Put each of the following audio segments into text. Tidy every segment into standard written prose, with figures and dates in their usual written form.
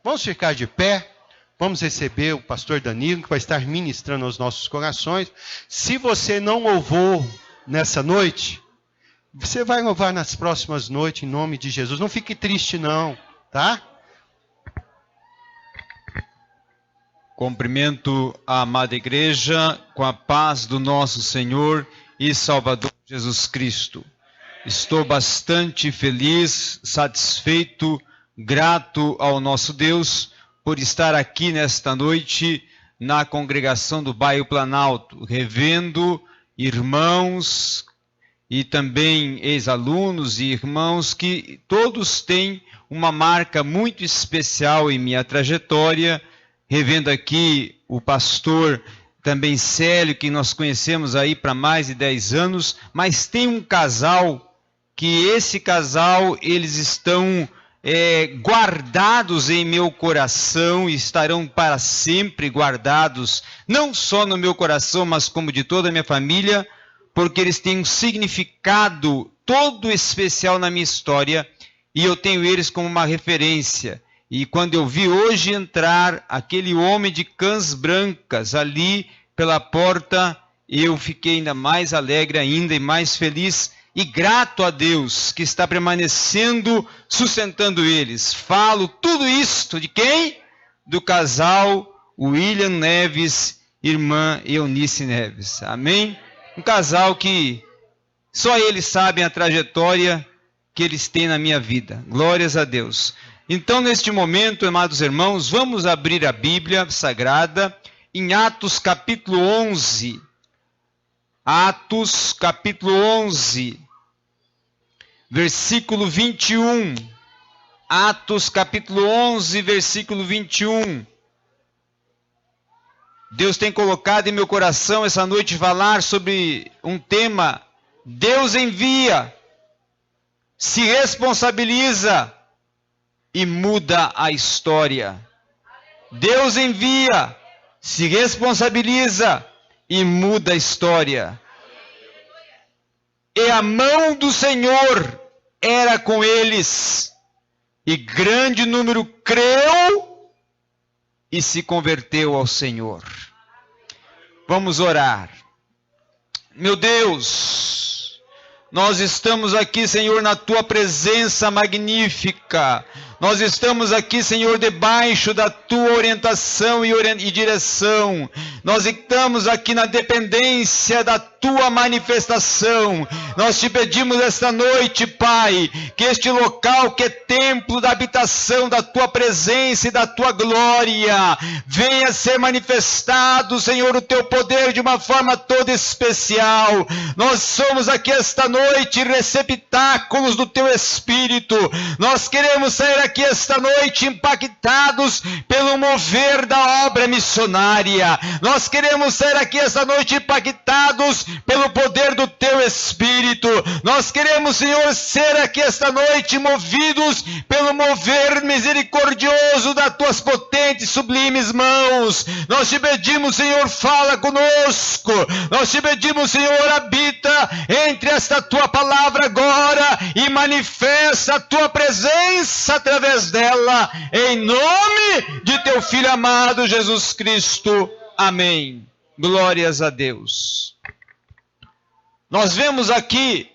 Vamos ficar de pé. Vamos receber o pastor Danilo, que vai estar ministrando aos nossos corações. Se você não louvou nessa noite, você vai louvar nas próximas noites, em nome de Jesus. Não fique triste não, tá? Cumprimento a amada igreja com a paz do nosso Senhor e Salvador Jesus Cristo. Estou bastante feliz, satisfeito, grato ao nosso Deus por estar aqui nesta noite na congregação do bairro Planalto, revendo irmãos e também ex-alunos e irmãos que todos têm uma marca muito especial em minha trajetória, revendo aqui o pastor também Célio, que nós conhecemos aí para mais de 10 anos, mas tem um casal, que esse casal, eles estão guardados em meu coração e estarão para sempre guardados, não só no meu coração, mas como de toda a minha família, porque eles têm um significado todo especial na minha história e eu tenho eles como uma referência. E quando eu vi hoje entrar aquele homem de cãs brancas ali pela porta, eu fiquei ainda mais alegre ainda e mais feliz e grato a Deus que está permanecendo, sustentando eles. Falo tudo isto de quem? Do casal William Neves, irmã Eunice Neves. Amém? Um casal que só eles sabem a trajetória que eles têm na minha vida. Glórias a Deus. Então, neste momento, amados irmãos, vamos abrir a Bíblia Sagrada em Atos capítulo 11. Atos capítulo 11, versículo 21. Atos capítulo 11, versículo 21. Deus tem colocado em meu coração essa noite falar sobre um tema: Deus envia, se responsabiliza e muda a história. Deus envia, se responsabiliza e muda a história. E a mão do Senhor era com eles, e grande número creu e se converteu ao Senhor. Vamos orar. Meu Deus, nós estamos aqui, Senhor, na Tua presença magnífica. Nós estamos aqui, Senhor, debaixo da Tua orientação e direção. Nós estamos aqui na dependência da Tua manifestação. Nós te pedimos esta noite, Pai, que este local que é templo da habitação da Tua presença e da Tua glória, venha ser manifestado, Senhor, o Teu poder de uma forma toda especial. Nós somos aqui esta noite receptáculos do Teu Espírito. Nós queremos sair aqui esta noite impactados pelo mover da obra missionária. Nós queremos sair aqui esta noite impactados pelo poder do Teu Espírito. Nós queremos, Senhor, ser aqui esta noite movidos pelo mover misericordioso das Tuas potentes, sublimes mãos. Nós te pedimos, Senhor, fala conosco. Nós te pedimos, Senhor, habita entre esta Tua palavra agora e manifesta a Tua presença através dela, em nome de Teu Filho amado Jesus Cristo. Amém. Glórias a Deus. Nós vemos aqui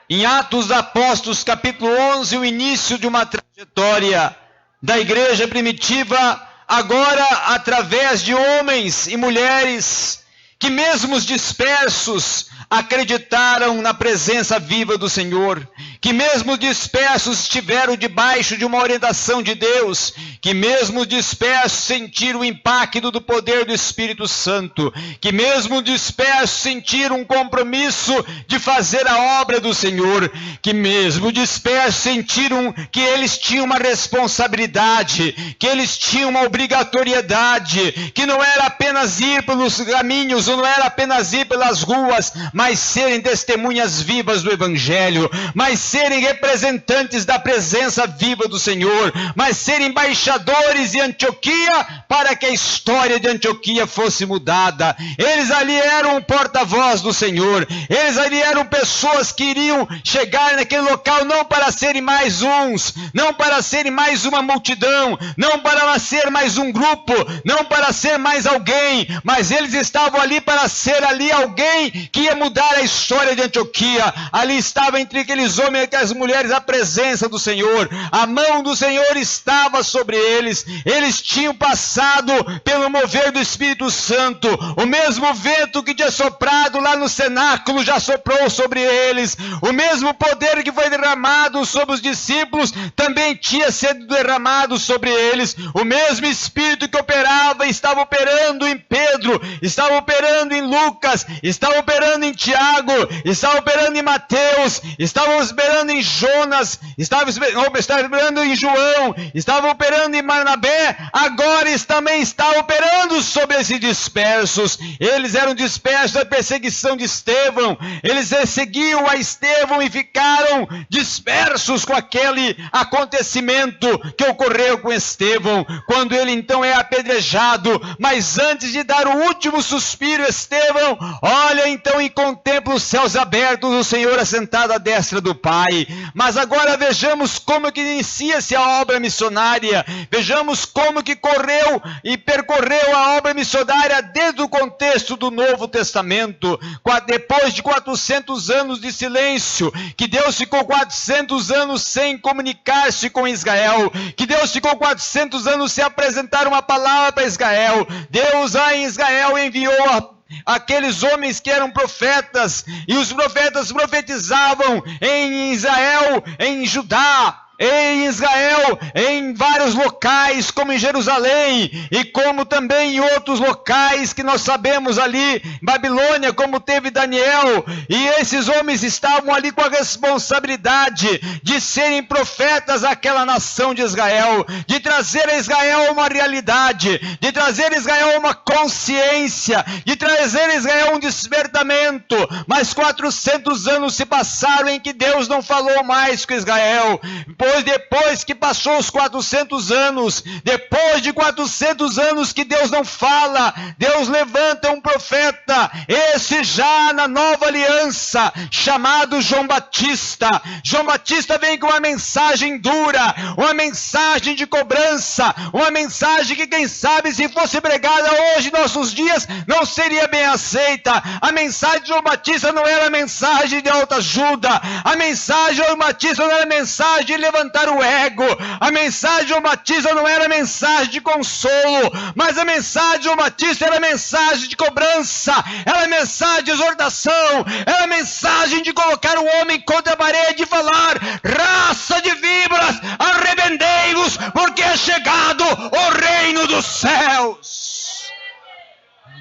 em Atos dos Apóstolos, capítulo 11, o início de uma trajetória da igreja primitiva, agora através de homens e mulheres que, mesmo os dispersos, acreditaram na presença viva do Senhor, que mesmo dispersos estiveram debaixo de uma orientação de Deus, que mesmo dispersos sentiram o impacto do poder do Espírito Santo, que mesmo dispersos sentiram um compromisso de fazer a obra do Senhor, que mesmo dispersos sentiram que eles tinham uma responsabilidade, que eles tinham uma obrigatoriedade, que não era apenas ir pelos caminhos, ou não era apenas ir pelas ruas, mas serem testemunhas vivas do Evangelho, mas serem representantes da presença viva do Senhor, mas serem embaixadores de Antioquia para que a história de Antioquia fosse mudada. Eles ali eram o porta-voz do Senhor, eles ali eram pessoas que iriam chegar naquele local não para serem mais uns, não para serem mais uma multidão, não para ser mais um grupo, não para ser mais alguém, mas eles estavam ali para ser ali alguém que ia mudar a história de Antioquia. Ali estava entre aqueles homens e aquelas mulheres a presença do Senhor, a mão do Senhor estava sobre eles, eles tinham passado pelo mover do Espírito Santo, o mesmo vento que tinha soprado lá no cenáculo já soprou sobre eles, o mesmo poder que foi derramado sobre os discípulos também tinha sido derramado sobre eles, o mesmo Espírito que operava estava operando em Pedro, estava operando em Lucas, estava operando em Tiago, estava operando em Mateus, estava operando em Jonas, estava operando em João, estava operando em Barnabé, agora também está operando sobre esses dispersos. Eles eram dispersos da perseguição de Estevão, eles seguiam a Estevão e ficaram dispersos com aquele acontecimento que ocorreu com Estevão, quando ele então é apedrejado, mas antes de dar o último suspiro, Estevão olha então e contempla os céus abertos, o Senhor assentado à destra do Pai. Mas agora vejamos como que inicia-se a obra missionária, vejamos como que correu e percorreu a obra missionária desde o contexto do Novo Testamento, depois de 400 anos de silêncio, que Deus ficou 400 anos sem comunicar-se com Israel, que Deus ficou 400 anos sem apresentar uma palavra para Israel. Deus lá em Israel enviou aqueles homens que eram profetas, e os profetas profetizavam em Israel, em Judá, em Israel, em vários locais, como em Jerusalém, e como também em outros locais que nós sabemos ali, Babilônia, como teve Daniel, e esses homens estavam ali com a responsabilidade de serem profetas àquela nação de Israel, de trazer a Israel uma realidade, de trazer a Israel uma consciência, de trazer a Israel um despertamento. Mas 400 anos se passaram em que Deus não falou mais com Israel. Pois depois que passou os 400 anos, depois de 400 anos que Deus não fala, Deus levanta um profeta, esse já na nova aliança, chamado João Batista. João Batista vem com uma mensagem dura, uma mensagem de cobrança, uma mensagem que quem sabe se fosse pregada hoje em nossos dias, não seria bem aceita. A mensagem de João Batista não era mensagem de autoajuda, a mensagem de João Batista não era mensagem de levantar o ego, a mensagem de João Batista não era mensagem de consolo, mas a mensagem de João Batista era mensagem de cobrança, era mensagem de exortação, era mensagem de colocar o homem contra a parede e falar: raça de víboras, arrependei-vos, porque é chegado o reino dos céus.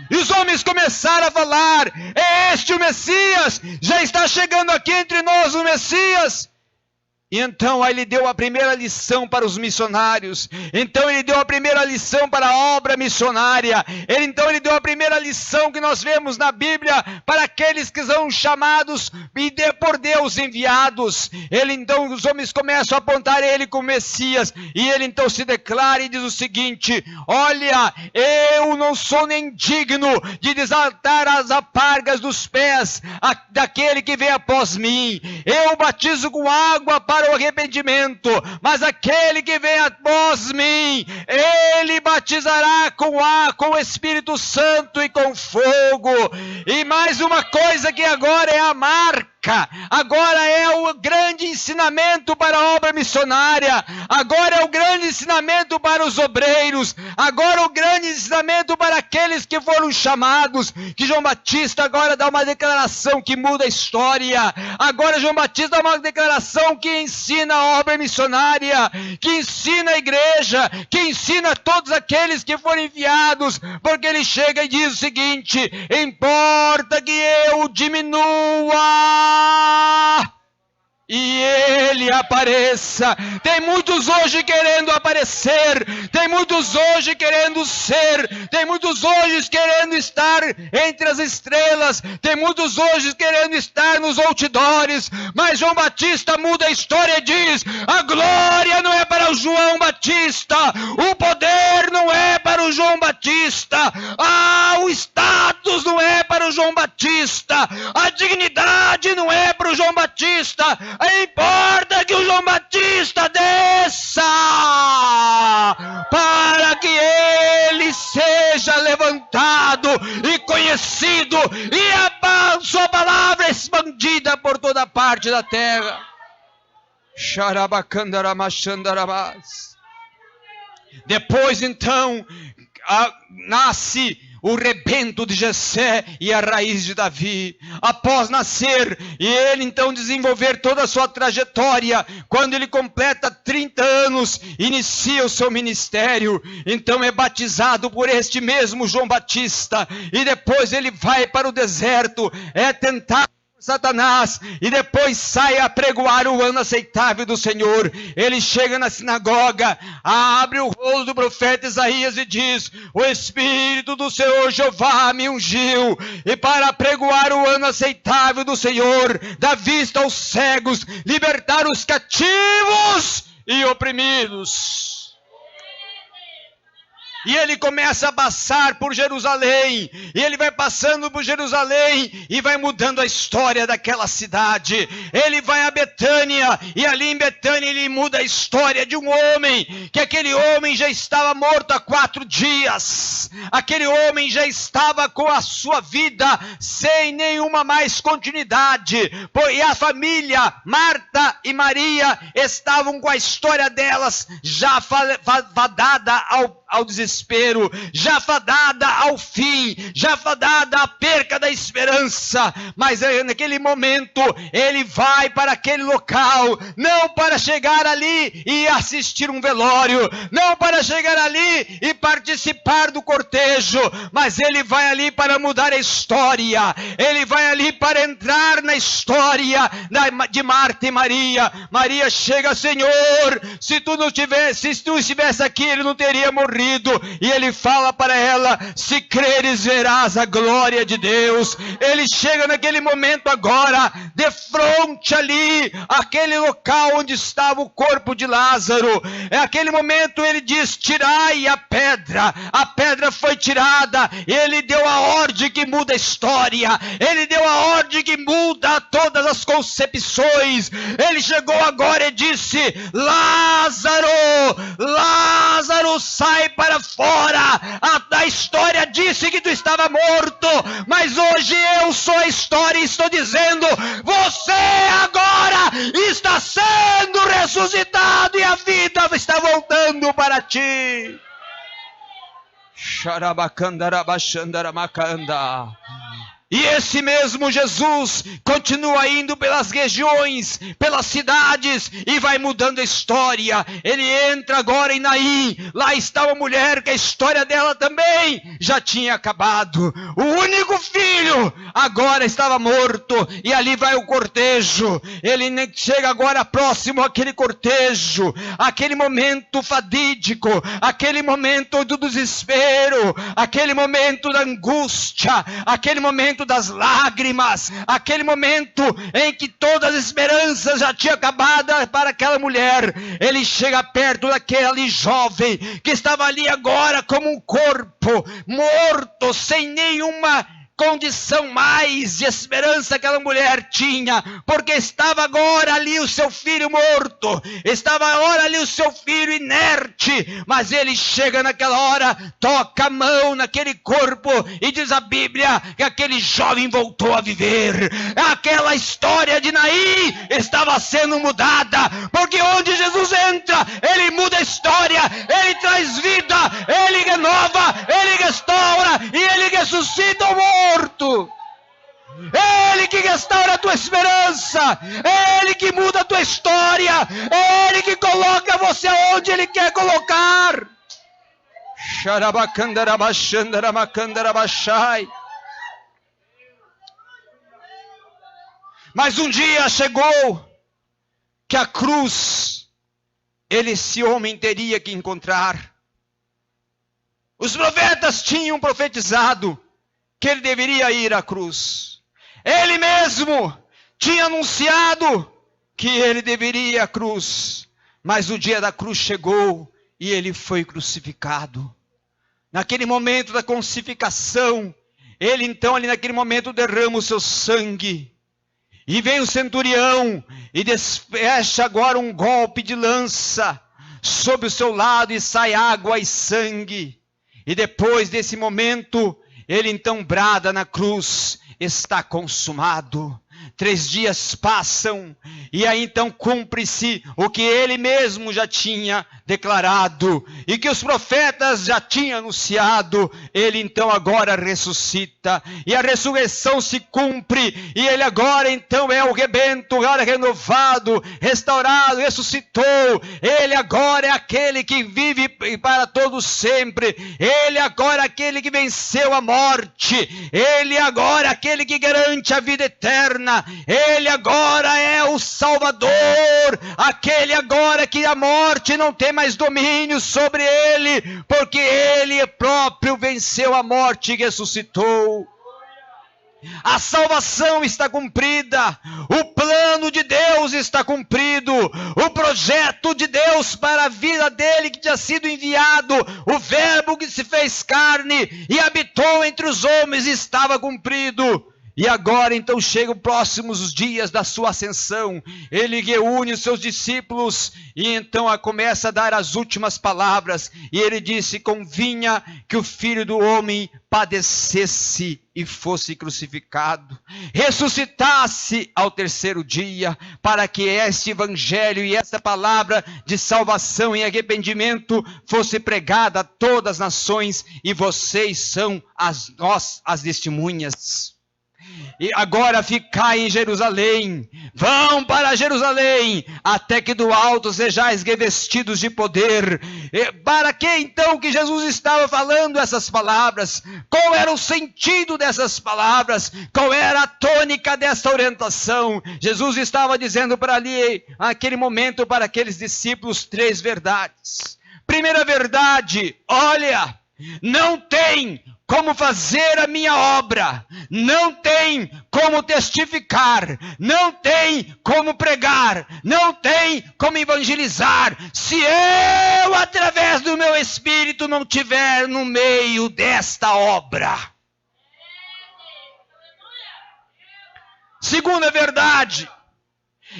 E os homens começaram a falar: é este o Messias, já está chegando aqui entre nós o Messias. E então aí ele deu a primeira lição para os missionários, então ele deu a primeira lição para a obra missionária, então ele deu a primeira lição que nós vemos na Bíblia para aqueles que são chamados e por Deus enviados. Então os homens começam a apontar ele como Messias, e ele então se declara e diz o seguinte: olha, eu não sou nem digno de desatar as apargas dos pés daquele que vem após mim, eu batizo com água para o arrependimento, mas aquele que vem após mim, ele batizará com o Espírito Santo e com fogo. E mais uma coisa que agora é a marca, agora é o grande ensinamento para a obra missionária, agora é o grande ensinamento para os obreiros, agora o grande ensinamento para aqueles que foram chamados, que João Batista agora dá uma declaração que muda a história, agora João Batista dá uma declaração que ensina a obra missionária, que ensina a igreja, que ensina todos aqueles que foram enviados, porque ele chega e diz o seguinte: importa que eu diminua e ele apareça. Tem muitos hoje querendo aparecer, tem muitos hoje querendo ser, tem muitos hoje querendo estar entre as estrelas, tem muitos hoje querendo estar nos outdoors, mas João Batista muda a história e diz: a glória não é para o João Batista, o poder não é para o João Batista, o status não é para o João Batista, a dignidade não é para o João Batista, importa que o João Batista desça, para que ele seja levantado e conhecido, e a sua palavra expandida por toda parte da terra. Depois então nasce o rebento de Jessé e a raiz de Davi. Após nascer e ele então desenvolver toda a sua trajetória, quando ele completa 30 anos, inicia o seu ministério, então é batizado por este mesmo João Batista, e depois ele vai para o deserto, é tentado Satanás, e depois sai a pregoar o ano aceitável do Senhor. Ele chega na sinagoga, abre o rolo do profeta Isaías e diz: o Espírito do Senhor Jeová me ungiu, e para pregoar o ano aceitável do Senhor, dar vista aos cegos, libertar os cativos e oprimidos. E ele começa a passar por Jerusalém, e ele vai passando por Jerusalém, e vai mudando a história daquela cidade. Ele vai a Betânia, e ali em Betânia ele muda a história de um homem, que aquele homem já estava morto há 4 dias. Aquele homem já estava com a sua vida sem nenhuma mais continuidade. E a família, Marta e Maria, estavam com a história delas já fadada ao desespero, já fadada ao fim, já fadada à perca da esperança. Mas naquele momento ele vai para aquele local, não para chegar ali e assistir um velório, não para chegar ali e participar do cortejo, mas ele vai ali para mudar a história. Ele vai ali para entrar na história de Marta e Maria. Maria chega: Senhor, se tu estivesse aqui, ele não teria morrido. E ele fala para ela: se creres, verás a glória de Deus. Ele chega naquele momento agora, de frente ali, aquele local onde estava o corpo de Lázaro. É aquele momento ele diz: tirai a pedra. A pedra foi tirada. Ele deu a ordem que muda a história. Ele deu a ordem que muda todas as concepções. Ele chegou agora e disse: Lázaro, Lázaro, sai para fora. A história disse que tu estava morto, mas hoje eu sou a história e estou dizendo: você agora está sendo ressuscitado e a vida está voltando para ti. Xarabacandarabachandaramakanda. E esse mesmo Jesus continua indo pelas regiões, pelas cidades, e vai mudando a história. Ele entra agora em Naim. Lá está uma mulher que a história dela também já tinha acabado. O único filho agora estava morto, e ali vai o cortejo. Ele chega agora próximo àquele cortejo, aquele momento fadídico, aquele momento do desespero, aquele momento da angústia, aquele momento das lágrimas, aquele momento em que todas as esperanças já tinham acabado para aquela mulher. Ele chega perto daquele jovem que estava ali agora como um corpo morto, sem nenhuma condição mais de esperança aquela mulher tinha, porque estava agora ali o seu filho morto, estava agora ali o seu filho inerte. Mas ele chega naquela hora, toca a mão naquele corpo, e diz a Bíblia que aquele jovem voltou a viver. Aquela história de Naim estava sendo mudada, porque onde Jesus entra, ele muda a história, ele traz vida, ele renova, ele restaura e ele ressuscita o morto. Ele que restaura a tua esperança, Ele que muda a tua história, Ele que coloca você onde Ele quer colocar. Mas um dia chegou que a cruz, esse homem teria que encontrar. Os profetas tinham profetizado que ele deveria ir à cruz. Ele mesmo tinha anunciado que ele deveria ir à cruz. Mas o dia da cruz chegou e ele foi crucificado. Naquele momento da crucificação, ele então ali naquele momento derrama o seu sangue. E vem o centurião e despecha agora um golpe de lança sobre o seu lado e sai água e sangue. E depois desse momento, ele então brada na cruz: está consumado. 3 dias passam e aí então cumpre-se o que ele mesmo já tinha declarado e que os profetas já tinham anunciado. Ele então agora ressuscita e a ressurreição se cumpre e ele agora então é o rebento, agora renovado, restaurado, ressuscitou. Ele agora é aquele que vive para todos sempre. Ele agora é aquele que venceu a morte. Ele agora é aquele que garante a vida eterna. Ele agora é o Salvador, aquele agora que a morte não tem mais domínio sobre ele, porque ele próprio venceu a morte e ressuscitou. A salvação está cumprida, o plano de Deus está cumprido, o projeto de Deus para a vida dele que tinha sido enviado, o verbo que se fez carne e habitou entre os homens estava cumprido. E agora então chegam próximos dias da sua ascensão. Ele reúne os seus discípulos e então começa a dar as últimas palavras. E ele disse: convinha que o Filho do Homem padecesse e fosse crucificado, ressuscitasse ao 3º dia, para que este evangelho e esta palavra de salvação e arrependimento fosse pregada a todas as nações, e vocês são as testemunhas. E agora ficai em Jerusalém, vão para Jerusalém, até que do alto sejais revestidos de poder. E para que então que Jesus estava falando essas palavras? Qual era o sentido dessas palavras? Qual era a tônica dessa orientação? Jesus estava dizendo para ali, naquele momento, para aqueles discípulos, 3 verdades. Primeira verdade: olha, não tem como fazer a minha obra, não tem como testificar, não tem como pregar, não tem como evangelizar, se eu, através do meu Espírito, não estiver no meio desta obra. Segunda verdade: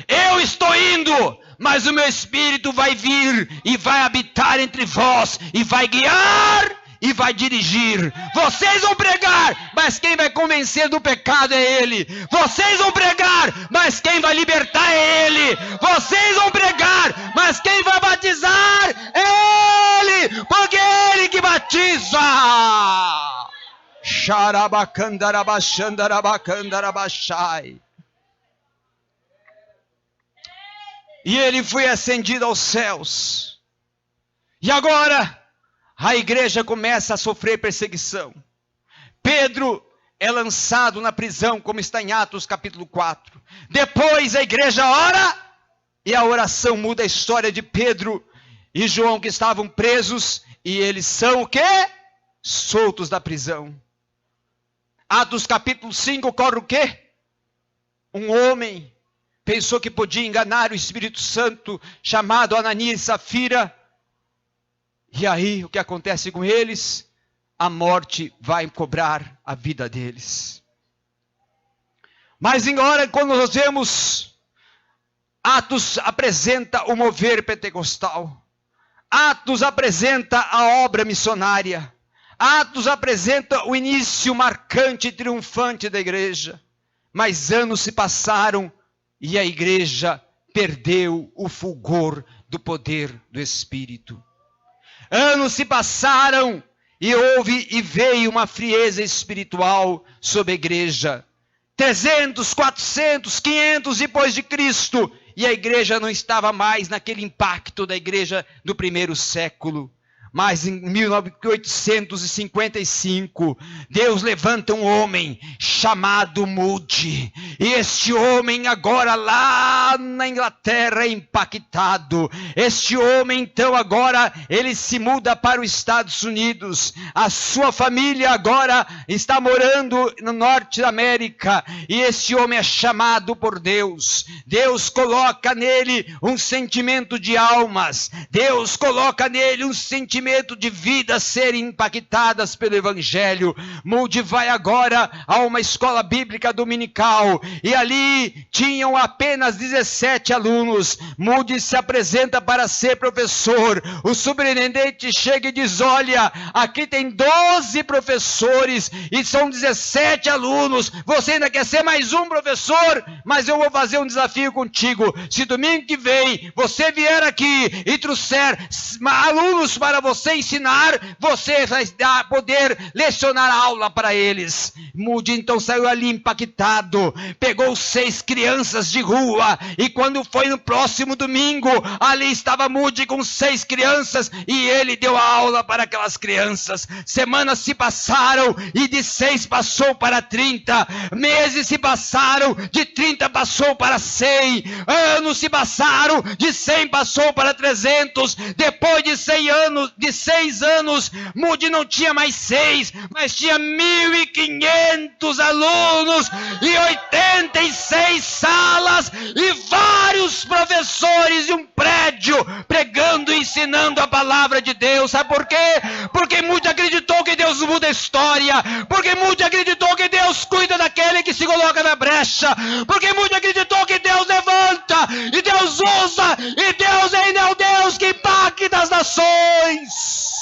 eu estou indo, mas o meu Espírito vai vir e vai habitar entre vós e vai guiar e vai dirigir. Vocês vão pregar, mas quem vai convencer do pecado é Ele. Vocês vão pregar, mas quem vai libertar é Ele. Vocês vão pregar, mas quem vai batizar é Ele, porque é Ele que batiza. Xarabacandarabachandarabachandarabachai. E Ele foi ascendido aos céus. E agora a igreja começa a sofrer perseguição. Pedro é lançado na prisão, como está em Atos capítulo 4. Depois a igreja ora, e a oração muda a história de Pedro e João, que estavam presos, e eles são o quê? Soltos da prisão. Atos capítulo 5 ocorre o quê? Um homem pensou que podia enganar o Espírito Santo, chamado Ananias e Safira. E aí, o que acontece com eles? A morte vai cobrar a vida deles. Mas agora, quando nós vemos, Atos apresenta o mover pentecostal. Atos apresenta a obra missionária. Atos apresenta o início marcante e triunfante da igreja. Mas anos se passaram e a igreja perdeu o fulgor do poder do Espírito. Anos se passaram e houve e veio uma frieza espiritual sobre a igreja. 300, 400, 500 depois de Cristo, e a igreja não estava mais naquele impacto da igreja do primeiro século. Mas em 1855, Deus levanta um homem chamado Moody. E este homem agora lá na Inglaterra é impactado. Este homem então agora ele se muda para os Estados Unidos. A sua família agora está morando no norte da América. E este homem é chamado por Deus. Deus coloca nele um sentimento de almas. Deus coloca nele um sentimento de vidas serem impactadas pelo Evangelho. Moody vai agora a uma escola bíblica dominical e ali tinham apenas 17 alunos. Moody se apresenta para ser professor. O superintendente chega e diz: olha, aqui tem 12 professores e são 17 alunos. Você ainda quer ser mais um professor? Mas eu vou fazer um desafio contigo. Se domingo que vem você vier aqui e trouxer alunos para você ensinar, você vai poder lecionar a aula para eles. Moody então saiu ali impactado, pegou 6 crianças de rua, e quando foi no próximo domingo, ali estava Moody com 6 crianças, e ele deu a aula para aquelas crianças. Semanas se passaram, e de 6 passou para 30, meses se passaram, de 30 passou para 100, anos se passaram, de 100 passou para 300, depois de 6 anos, Moody não tinha mais 6, mas tinha 1.500 alunos, e 86 salas, e vários professores, e um prédio, pregando e ensinando a palavra de Deus. Sabe por quê? Porque Moody acreditou que Deus muda a história, porque Moody acreditou que Deus cuida daquele que se coloca na brecha, porque Moody acreditou que Deus levanta, e Deus usa, e Deus ainda é o Deus que impacta as nações.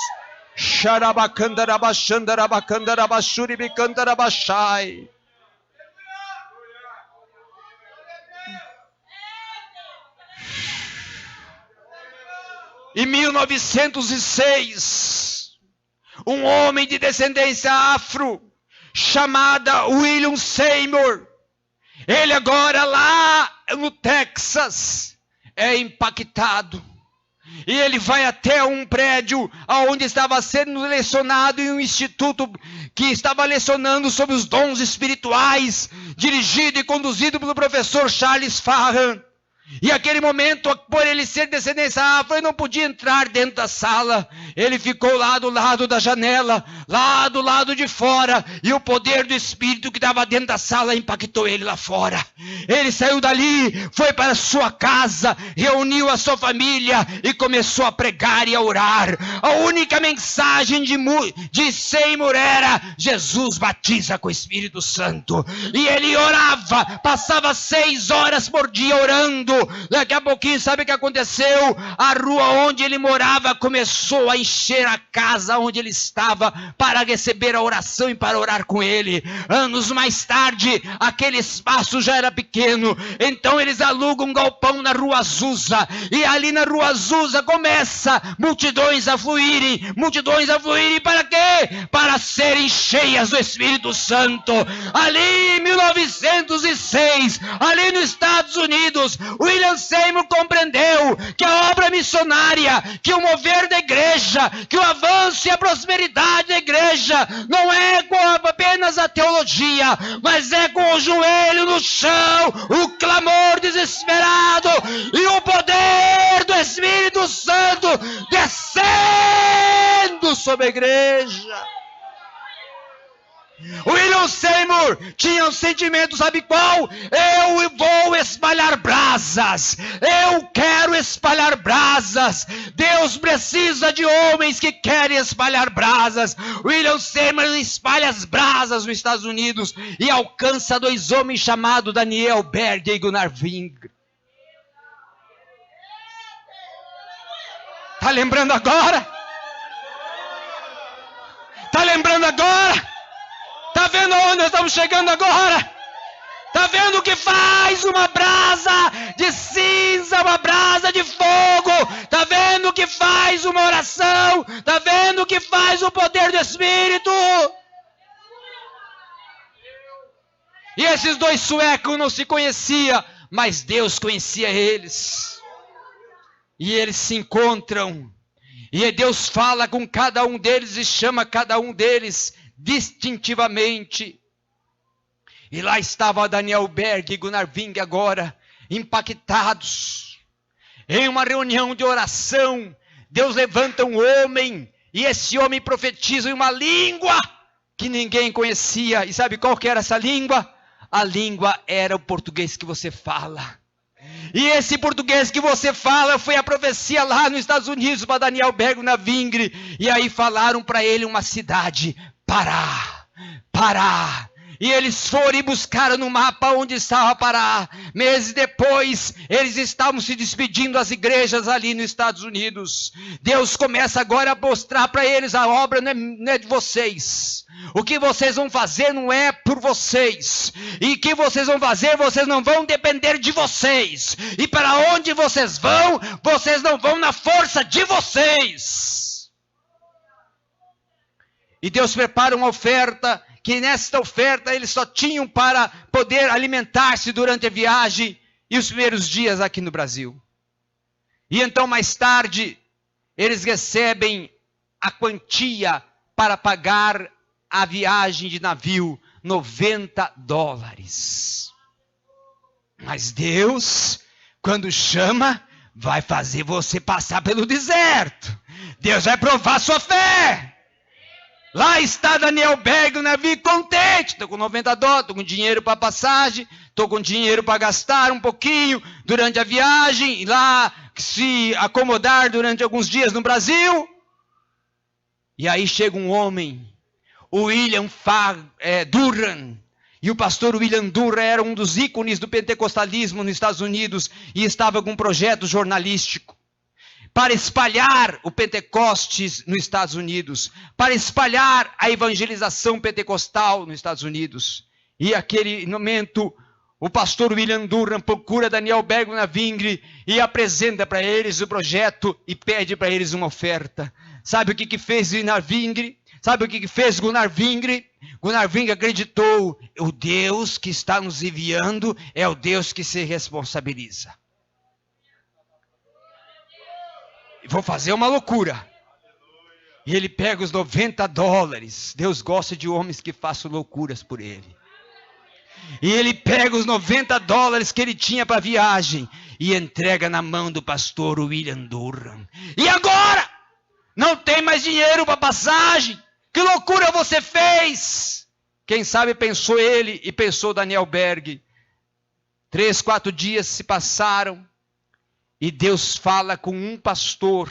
Em 1906, um homem de descendência afro, chamado William Seymour, ele agora lá no Texas, é impactado. E ele vai até um prédio onde estava sendo lecionado em um instituto que estava lecionando sobre os dons espirituais, dirigido e conduzido pelo professor Charles Farran. E aquele momento, por ele ser descendência afro, ele não podia entrar dentro da sala. Ele ficou lá do lado da janela, lá do lado de fora. E o poder do Espírito que estava dentro da sala impactou ele lá fora. Ele saiu dali, foi para sua casa, reuniu a sua família e começou a pregar e a orar. A única mensagem de Seymour era: Jesus batiza com o Espírito Santo. E ele orava, passava 6 horas por dia orando. Daqui a pouquinho, sabe o que aconteceu? A rua onde ele morava começou a encher a casa onde ele estava para receber a oração e para orar com ele. Anos mais tarde, aquele espaço já era pequeno, então eles alugam um galpão na Rua Azusa, e ali na Rua Azusa começa multidões a fluírem para quê? Para serem cheias do Espírito Santo. Ali em 1906, ali nos Estados Unidos, William Seymour compreendeu que a obra missionária, que o mover da igreja, que o avanço e a prosperidade da igreja não é com apenas a teologia, mas é com o joelho no chão, o clamor desesperado e o poder do Espírito Santo descendo sobre a igreja. William Seymour tinha um sentimento, sabe qual? Eu vou espalhar brasas, eu quero espalhar brasas. Deus precisa de homens que querem espalhar brasas. William Seymour espalha as brasas nos Estados Unidos e alcança 2 homens chamados Daniel Berg e Gunnar Ving. Tá lembrando agora? Tá lembrando agora? Está vendo aonde nós estamos chegando agora? Está vendo o que faz uma brasa de cinza, uma brasa de fogo? Está vendo o que faz uma oração? Está vendo o que faz o poder do Espírito? E esses 2 suecos não se conheciam, mas Deus conhecia eles. E eles se encontram. E Deus fala com cada um deles e chama cada um deles distintivamente. E lá estava Daniel Berg e Gunnar Ving agora, impactados. Em uma reunião de oração, Deus levanta um homem, e esse homem profetiza em uma língua que ninguém conhecia. E sabe qual que era essa língua? A língua era o português que você fala. E esse português que você fala foi a profecia lá nos Estados Unidos para Daniel Berg e Gunnar Ving. E aí falaram para ele uma cidade, Pará, Pará. E eles foram e buscaram no mapa onde estava Pará. Meses depois, eles estavam se despedindo das igrejas ali nos Estados Unidos. Deus começa agora a mostrar para eles: a obra não é de vocês. O que vocês vão fazer não é por vocês. E o que vocês vão fazer, vocês não vão depender de vocês. E para onde vocês não vão na força de vocês. E Deus prepara uma oferta, que nesta oferta eles só tinham para poder alimentar-se durante a viagem e os primeiros dias aqui no Brasil. E então mais tarde, eles recebem a quantia para pagar a viagem de navio, $90. Mas Deus, quando chama, vai fazer você passar pelo deserto. Deus vai provar sua fé. Lá está Daniel Berg, o navio contente. Estou com $90, estou com dinheiro para passagem, estou com dinheiro para gastar um pouquinho durante a viagem, e lá se acomodar durante alguns dias no Brasil. E aí chega um homem, o William Durham. E o pastor William Durham era um dos ícones do pentecostalismo nos Estados Unidos e estava com um projeto jornalístico para espalhar o Pentecostes nos Estados Unidos, para espalhar a evangelização pentecostal nos Estados Unidos. E naquele momento, o pastor William Durham procura Daniel Berg e Gunnar Ving e apresenta para eles o projeto e pede para eles uma oferta. Sabe o que fez Gunnar Ving? Sabe o que fez Gunnar Ving? Gunnar Ving acreditou: o Deus que está nos enviando é o Deus que se responsabiliza. Vou fazer uma loucura. E ele pega os $90. Deus gosta de homens que façam loucuras por ele. E ele pega os $90 que ele tinha para a viagem e entrega na mão do pastor William Durham. E agora? Não tem mais dinheiro para passagem? Que loucura você fez? Quem sabe pensou ele e pensou Daniel Berg. 3, 4 dias se passaram. E Deus fala com um pastor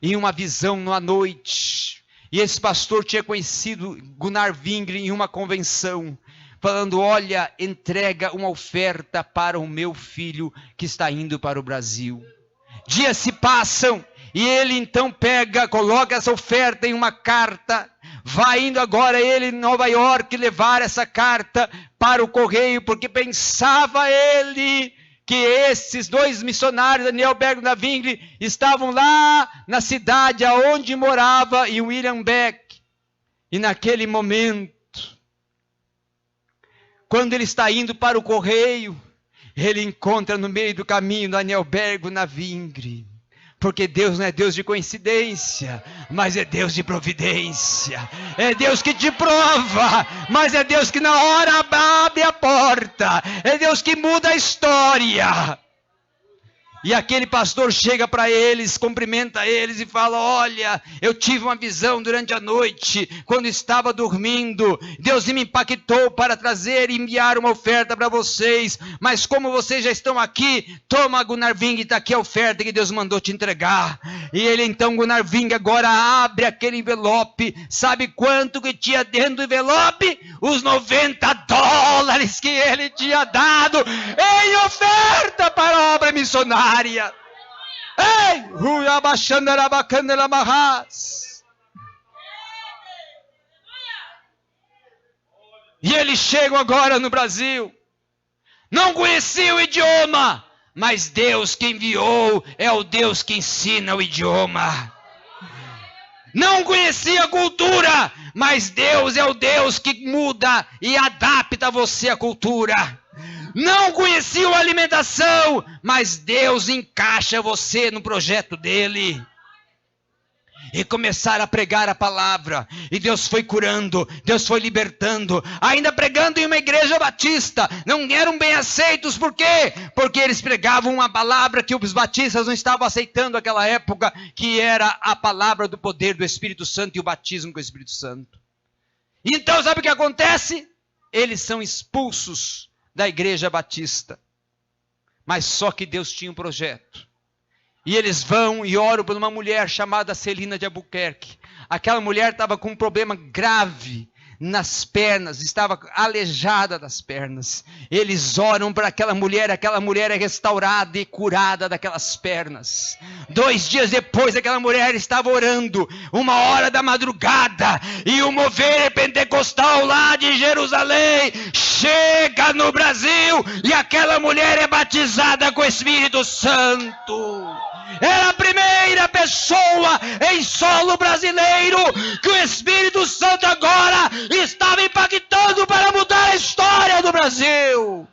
em uma visão à noite. E esse pastor tinha conhecido Gunnar Ving em uma convenção, falando: olha, entrega uma oferta para o meu filho que está indo para o Brasil. Dias se passam e ele então coloca essa oferta em uma carta. Vai indo agora ele em Nova York levar essa carta para o correio, porque pensava ele que esses 2 missionários, Daniel Berg e Gunnar Ving, estavam lá na cidade aonde morava e William Beck. E naquele momento, quando ele está indo para o correio, ele encontra no meio do caminho Daniel Berg e Gunnar Ving. Porque Deus não é Deus de coincidência, mas é Deus de providência. É Deus que te prova, mas é Deus que na hora abre a porta. É Deus que muda a história. E aquele pastor chega para eles, cumprimenta eles e fala: olha, eu tive uma visão durante a noite, quando estava dormindo. Deus me impactou para trazer e enviar uma oferta para vocês. Mas como vocês já estão aqui, toma, Gunnar Ving, está aqui a oferta que Deus mandou te entregar. E ele então, Gunnar Ving, agora abre aquele envelope. Sabe quanto que tinha dentro do envelope? Os $90 que ele tinha dado em oferta para a obra missionária. Ei! E eles chegam agora no Brasil. Não conheciam o idioma, mas Deus que enviou é o Deus que ensina o idioma. Não conhecia a cultura, mas Deus é o Deus que muda e adapta você à cultura. Não conheciam a alimentação, mas Deus encaixa você no projeto dele. e começaram a pregar a palavra, e Deus foi curando, Deus foi libertando, ainda pregando em uma igreja batista. Não eram bem aceitos, por quê? Porque eles pregavam uma palavra que os batistas não estavam aceitando naquela época, que era a palavra do poder do Espírito Santo e o batismo com o Espírito Santo. Então sabe o que acontece? Eles são expulsos da igreja batista. Mas só que Deus tinha um projeto. E eles vão e oram por uma mulher chamada Celina de Albuquerque. Aquela mulher estava com um problema grave nas pernas, estava aleijada das pernas. Eles oram para aquela mulher é restaurada e curada daquelas pernas. 2 dias depois, aquela mulher estava orando, 1h da madrugada, e o mover pentecostal lá de Jerusalém chega no Brasil, e aquela mulher é batizada com o Espírito Santo. Era a primeira pessoa em solo brasileiro que o Espírito Santo agora estava impactando para mudar a história do Brasil.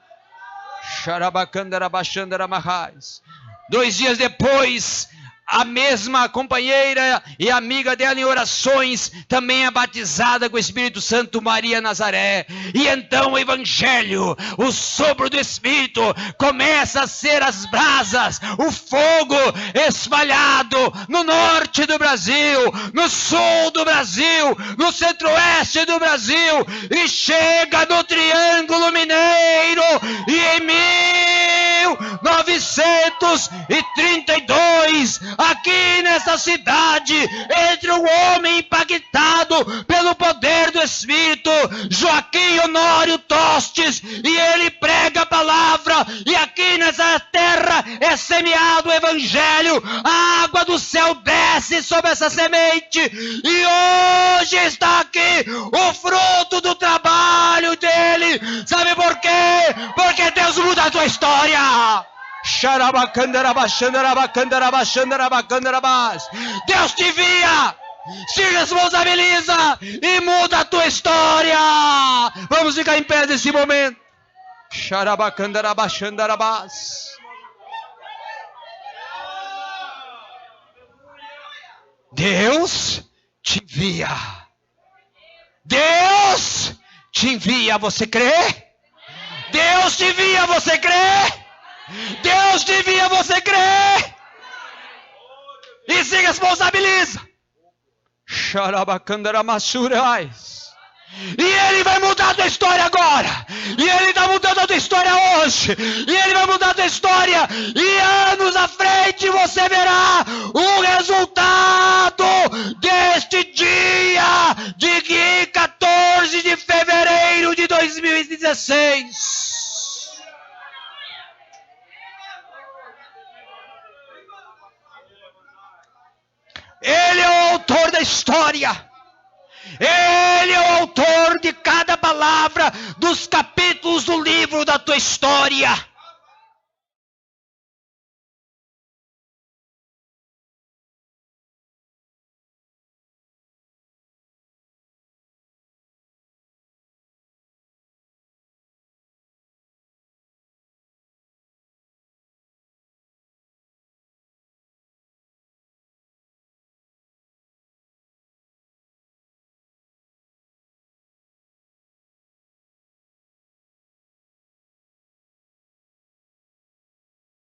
2 dias depois, a mesma companheira e amiga dela em orações também é batizada com o Espírito Santo, Maria Nazaré. E então o Evangelho, o sopro do Espírito, começa a ser as brasas, o fogo espalhado no norte do Brasil, no sul do Brasil, no centro-oeste do Brasil, e chega no Triângulo Mineiro, e em 1932, aqui nessa cidade, entra um homem impactado pelo poder do Espírito, Joaquim Honório Tostes, e ele prega a palavra, e aqui nessa terra é semeado o Evangelho, a água do céu desce sobre essa semente, e hoje está aqui o fruto do trabalho dele. Sabe por quê? Porque Deus muda a tua história. Deus te via, se responsabiliza e muda a tua história. Vamos ficar em pé nesse momento. Deus te envia. Deus te envia, você crê? Deus te envia, você crê? Deus te envia, você crê? E se responsabiliza. E Ele vai mudar a tua história agora. E Ele está mudando a tua história hoje. E Ele vai mudar a tua história. E anos à frente você verá o resultado deste dia de 14 de fevereiro de 2016. Ele é o autor da história. Ele é o autor de cada palavra dos capítulos do livro da tua história.